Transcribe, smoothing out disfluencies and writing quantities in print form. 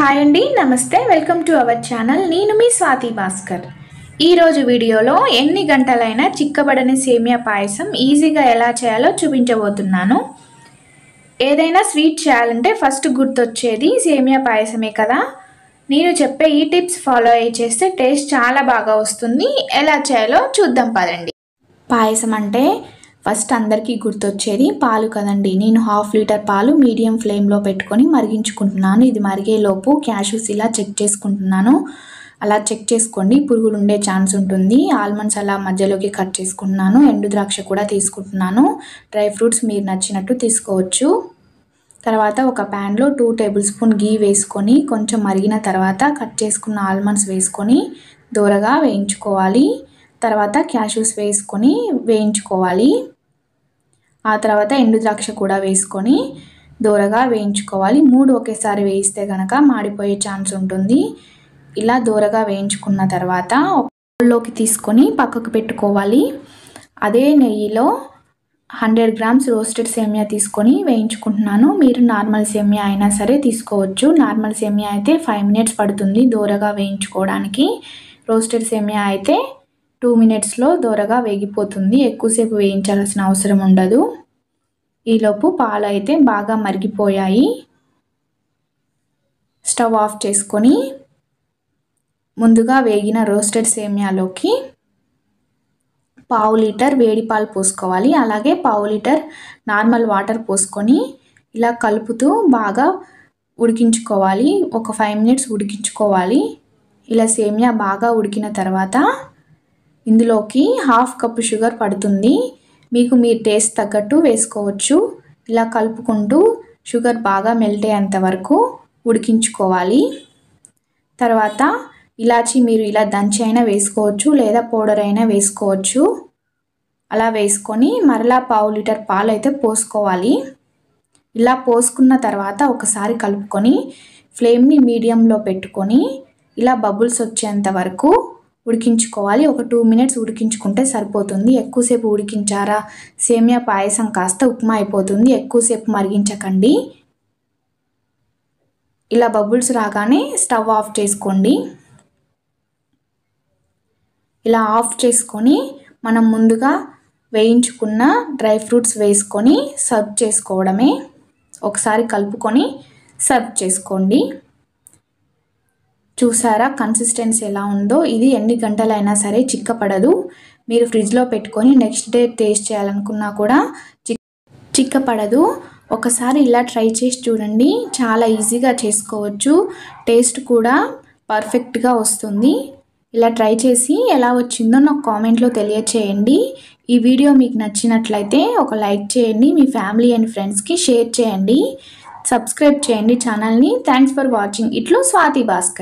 Hi అండి, నమస్తే. Welcome to our channel. నేను మీ స్వాతి భాస్కర్. ఈరోజు వీడియోలో ఎన్ని గంటలైనా చిక్కబడని సేమియా పాయసం ఈజీగా ఎలా చేయాలో చూపించబోతున్నాను. ఏదైనా స్వీట్ చేయాలంటే ఫస్ట్ గుర్తొచ్చేది సేమియా పాయసమే కదా. నేను చెప్పే ఈ టిప్స్ ఫాలో అయ్యి చేస్తే టేస్ట్ చాలా బాగా వస్తుంది. ఎలా చేయాలో చూద్దాం పదండి. పాయసం అంటే ఫస్ట్ అందరికీ గుర్తొచ్చేది పాలు కదండి. నేను 1/2 లీటర్ పాలు మీడియం ఫ్లేమ్లో పెట్టుకొని మరిగించుకుంటున్నాను. ఇది మరిగేలోపు క్యాష్యూస్ ఇలా చెక్ చేసుకుంటున్నాను. అలా చెక్ చేసుకోండి, పురుగులు ఉండే ఛాన్స్ ఉంటుంది. ఆల్మండ్స్ అలా మధ్యలోకి కట్ చేసుకుంటున్నాను. ఎండు ద్రాక్ష కూడా తీసుకుంటున్నాను. డ్రై ఫ్రూట్స్ మీరు నచ్చినట్టు తీసుకోవచ్చు. తర్వాత ఒక ప్యాన్లో 2 టేబుల్ స్పూన్ గీ వేసుకొని కొంచెం మరిగిన తర్వాత కట్ చేసుకున్న ఆల్మండ్స్ వేసుకొని దోరగా వేయించుకోవాలి. తర్వాత క్యాష్యూస్ వేసుకొని వేయించుకోవాలి. ఆ తర్వాత ఎండు ద్రాక్ష కూడా వేసుకొని దోరగా వేయించుకోవాలి. 3 ఒకేసారి వేయిస్తే కనుక మాడిపోయే ఛాన్స్ ఉంటుంది. ఇలా దోరగా వేయించుకున్న తర్వాత ఒక బౌల్లోకి తీసుకొని పక్కకు పెట్టుకోవాలి. అదే నెయ్యిలో 100 గ్రామ్స్ రోస్టెడ్ సేమియా తీసుకొని వేయించుకుంటున్నాను. మీరు నార్మల్ సేమియా అయినా సరే తీసుకోవచ్చు. నార్మల్ సేమియా అయితే 5 మినిట్స్ పడుతుంది దోరగా వేయించుకోవడానికి. రోస్టెడ్ సేమియా అయితే 2 మినిట్స్లో దోరగా వేగిపోతుంది. ఎక్కువసేపు వేయించాల్సిన అవసరం ఉండదు. ఈలోపు పాలు అయితే బాగా మరిగిపోయాయి. స్టవ్ ఆఫ్ చేసుకొని ముందుగా వేగిన రోస్టెడ్ సేమియాలోకి 1/2 లీటర్ వేడి పాలు పోసుకోవాలి. అలాగే 1/2 లీటర్ నార్మల్ వాటర్ పోసుకొని ఇలా కలుపుతూ బాగా ఉడికించుకోవాలి. ఒక 5 మినిట్స్ ఉడికించుకోవాలి. ఇలా సేమియా బాగా ఉడికిన తర్వాత ఇందులోకి 1/2 కప్పు షుగర్ పడుతుంది. మీకు మీ టేస్ట్ తగ్గట్టు వేసుకోవచ్చు. ఇలా కలుపుకుంటూ షుగర్ బాగా మెల్ట్ అయ్యేంత వరకు ఉడికించుకోవాలి. తర్వాత ఇలాచీ మీరు ఇలా దంచి అయినా వేసుకోవచ్చు, లేదా పౌడర్ అయినా వేసుకోవచ్చు. అలా వేసుకొని మరలా 1/2 లీటర్ పాలు అయితే పోసుకోవాలి. ఇలా పోసుకున్న తర్వాత ఒకసారి కలుపుకొని ఫ్లేమ్ని మీడియంలో పెట్టుకొని ఇలా బబుల్స్ వచ్చేంత వరకు ఉడికించుకోవాలి. ఒక 2 మినిట్స్ ఉడికించుకుంటే సరిపోతుంది. ఎక్కువసేపు ఉడికించారా సేమియా పాయసం కాస్త ఉప్మా అయిపోతుంది. ఎక్కువసేపు మరిగించకండి. ఇలా బబుల్స్ రాగానే స్టవ్ ఆఫ్ చేసుకోండి. ఇలా ఆఫ్ చేసుకొని మనం ముందుగా వేయించుకున్న డ్రై ఫ్రూట్స్ వేసుకొని సర్వ్ చేసుకోవడమే. ఒకసారి కలుపుకొని సర్వ్ చేసుకోండి. చూసారా కన్సిస్టెన్సీ ఎలా ఉందో. ఇది ఎన్ని గంటలైనా సరే చిక్కపడదు. మీరు ఫ్రిడ్జ్లో పెట్టుకొని నెక్స్ట్ డే టేస్ట్ చేయాలనుకున్నా కూడా చిక్కపడదు. ఒకసారి ఇలా ట్రై చేసి చూడండి. చాలా ఈజీగా చేసుకోవచ్చు. టేస్ట్ కూడా పర్ఫెక్ట్గా వస్తుంది. ఇలా ట్రై చేసి ఎలా వచ్చిందో నాకు కామెంట్లో తెలియచేయండి. ఈ వీడియో మీకు నచ్చినట్లయితే ఒక లైక్ చేయండి. మీ ఫ్యామిలీ అండ్ ఫ్రెండ్స్కి షేర్ చేయండి. సబ్స్క్రైబ్ చేయండి ఛానల్ని. Thanks for watching. ఇట్లు స్వాతి భాస్కర్.